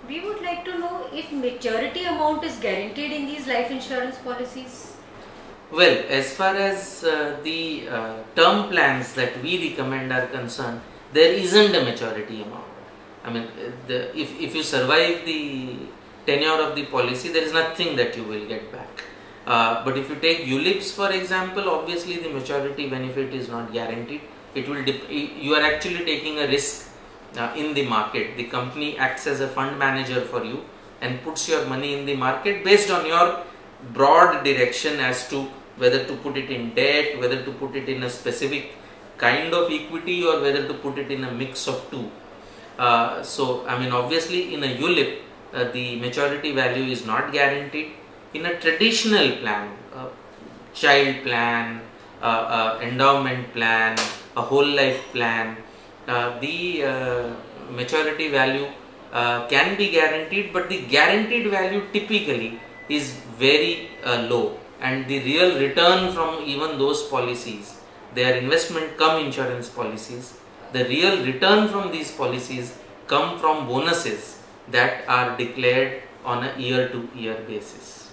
We would like to know if maturity amount is guaranteed in these life insurance policies. Well, as far as the term plans that we recommend are concerned, there isn't a maturity amount. I mean, if you survive the tenure of the policy, there is nothing that you will get back. But if you take ULIPs, for example, obviously the maturity benefit is not guaranteed. It will you are actually taking a risk in the market. The company acts as a fund manager for you and puts your money in the market based on your broad direction as to whether to put it in debt, whether to put it in a specific kind of equity, or whether to put it in a mix of two. So, I mean, obviously in a ULIP, the maturity value is not guaranteed. In a traditional plan, child plan, endowment plan, a whole life plan, the maturity value can be guaranteed, but the guaranteed value typically is very low, and the real return from even those policies, they are investment cum insurance policies, the real return from these policies come from bonuses that are declared on a year to year basis.